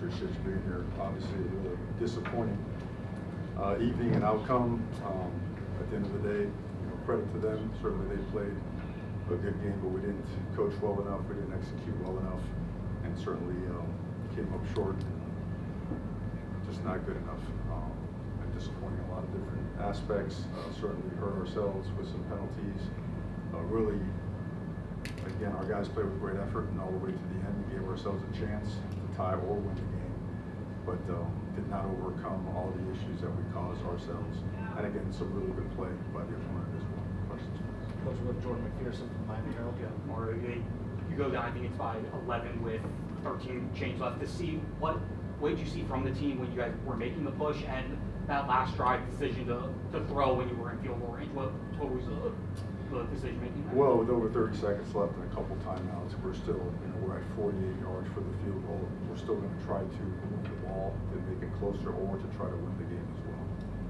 appreciate you being here. Obviously, a really disappointing evening and outcome. At the end of the day, credit to them. Certainly they played a good game, but we didn't coach well enough. We didn't execute well enough, and certainly came up short. Just not good enough. And disappointing in a lot of different aspects. Certainly hurt ourselves with some penalties. Really, again, our guys played with great effort, and all the way to the end, we gave ourselves a chance to tie or win the game, but did not overcome all the issues that we caused ourselves. And again, some really good play by the opponent as well. Questions? Coach, with Jordan McPherson from Miami Herald. Yeah, Mario, you go down, I think it's by 11 with 13 change left. To see what did you see from the team when you guys were making the push, and that last drive decision to throw when you were in field goal range? What was the decision making? Well, with over 30 seconds left and a couple timeouts, we're still, we're at 48 yards for the field goal. We're still going to try to move the ball to make it closer or to try to win the game as well,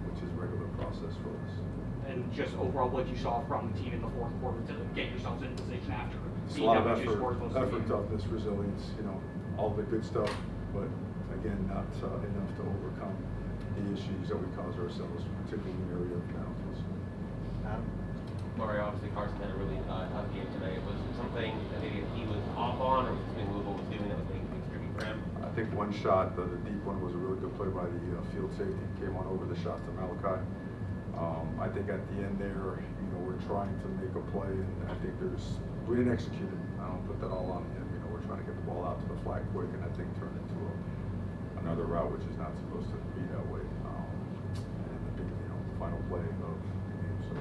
which is regular process for us. And just overall, what you saw from the team in the fourth quarter to get yourselves in position after? It's a lot of effort, toughness, resilience, all the good stuff, but again, not enough to overcome the issues that we caused ourselves, particularly in the area of penalties. Mario, obviously Carson had a really tough game today. Was it something that maybe he was off on, or was something Louisville was doing that was making things tricky for him? I think one shot, the deep one, was a really good play by the field safety. Came on over the shot to Malachi. I think at the end there, we're trying to make a play, and I think we didn't execute it. I don't put that all on him. We're trying to get the ball out to the flag quick, and I think turned into another route, which is not supposed to be that way. And the big, final play of the game. So.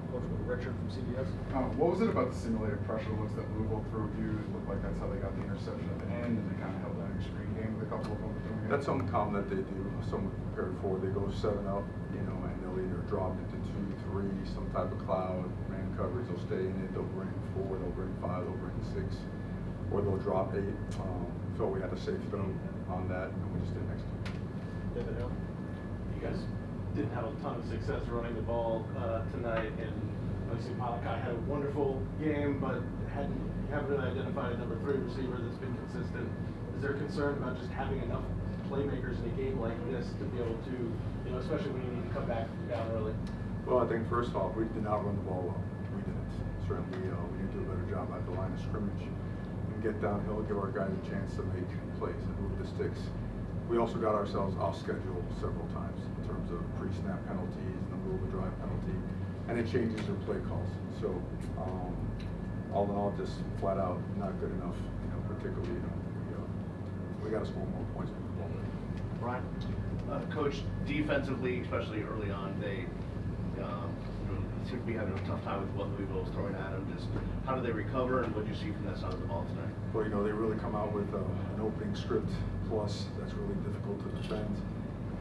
Coach, with Richard from CBS. What was it about the simulated pressure looks that Louisville threw at you? It looked like that's how they got the interception at the end, and they kind of held that extreme game with a couple of them. That's something common that they do. Someone prepared for. They go 7 up, and they'll either drop into 2, 3, some type of cloud, man coverage. They'll stay in it. They'll bring 4. They'll bring 5. They'll bring 6, or they'll drop 8. Felt we had a safe throw on that, and we just didn't execute. David Hill. You guys didn't have a ton of success running the ball tonight, and obviously Malachi had a wonderful game, but you haven't really identified a number 3 receiver that's been consistent. Is there concern about just having enough playmakers in a game like this to be able to, especially when you need to come back down early? Well, I think first off, we did not run the ball well. We didn't. Certainly, we need to do a better job at the line of scrimmage and get downhill, give our guys a chance to make plays and move the sticks. We also got ourselves off schedule several times in terms of pre-snap penalties, in the middle of the drive penalty, and it changes your play calls. So, all in all, just flat out not good enough. Particularly, we got to score more points with the ball. Brian. Coach, defensively, especially early on, they seem to be having a tough time with what Louisville was throwing at them. Just how do they recover, and what did you see from that side of the ball tonight? Well, they really come out with an opening script plus that's really difficult to defend,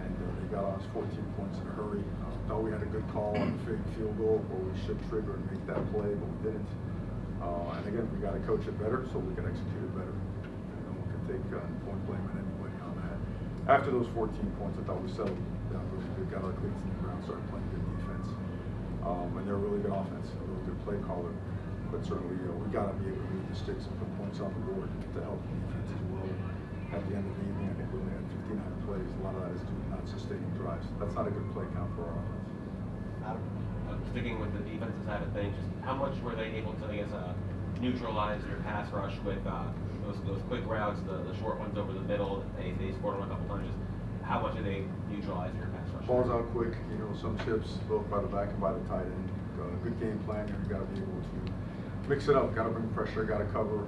and they got us 14 points in a hurry. Thought we had a good call on the fake field goal where we should trigger and make that play, but we didn't. And again, we got to coach it better so we can execute it better. No one can take point blame on anybody on that. After those 14 points, I thought we settled down really good, got our cleats in the ground, started playing good defense. And they're a really good offense, a really good play caller. But certainly, we got to be able to move the sticks and put points on the board to help the defense as well. At the end of the evening, I think we only had 59 plays. A lot of that is due to not sustaining drives. That's not a good play count for our offense. Adam. Sticking with the defensive side of things, just how much were they able to, neutralize their pass rush with those quick routes, the short ones over the middle? They scored them a couple times. Just how much did they neutralize your pass rush? Balls out quick, some chips, both by the back and by the tight end. Good game plan here. You got to be able to mix it up. Got to bring pressure. Got to cover.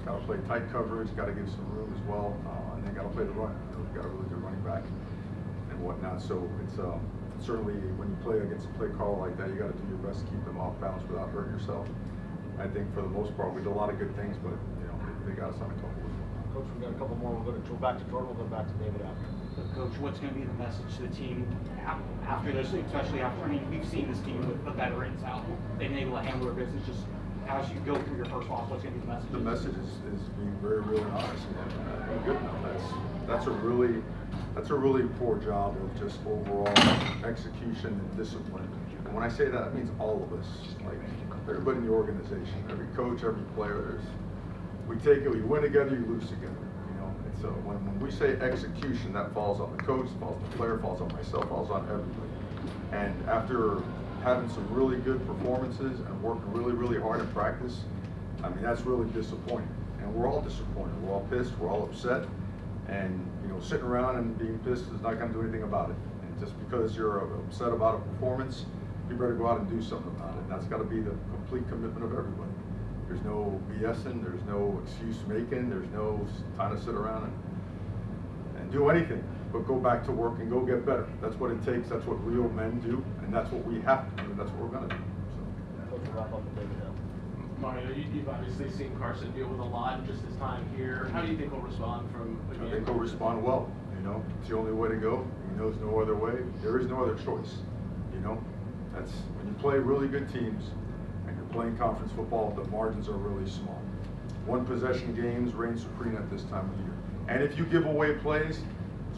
Got to play tight coverage. Got to give some room as well, and then got to play the run. Got a really good running back and whatnot. So it's certainly when you play against a play call like that, you got to do your best to keep them off balance without hurting yourself. I think for the most part, we did a lot of good things, but they got us on a couple of them. Coach, we got a couple more. We'll go back to Jordan. We'll go back to David after. So, Coach, what's going to be the message to the team after this, especially after, we've seen this team with the veterans out. They've been able to handle their business. Just as you go through your first loss, what's going to be the message? The message is being very, really honest and good enough. That's a really poor job of just overall execution and discipline. And when I say that, it means all of us, like everybody in the organization, every coach, every player. We take it, we win together, you lose together. It's when we say execution, that falls on the coach, falls on the player, falls on myself, falls on everybody. And after having some really good performances and working really, really hard in practice, I mean, that's really disappointing. And we're all disappointed. We're all pissed. We're all upset. And, you know, sitting around and being pissed is not going to do anything about it. And just because you're upset about a performance, you better go out and do something about it. And that's got to be the complete commitment of everybody. There's no BSing. There's no excuse making. There's no time to sit around and do anything but go back to work and go get better. That's what it takes. That's what real men do. And that's what we have to do. And that's what we're going to do. So. Let's wrap up with David Hill. Mario, you've obviously seen Carson deal with a lot just his time here. How do you think he'll respond from a game? I think he'll respond well. You know, it's the only way to go. He knows no other way. There is no other choice. You know, that's when you play really good teams and you're playing conference football, the margins are really small. One possession games reign supreme at this time of year. And if you give away plays,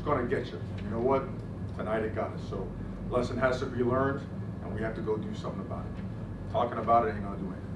it's going to get you. You know what? Tonight it got us. So lesson has to be learned, and we have to go do something about it. Talking about it ain't going to do anything.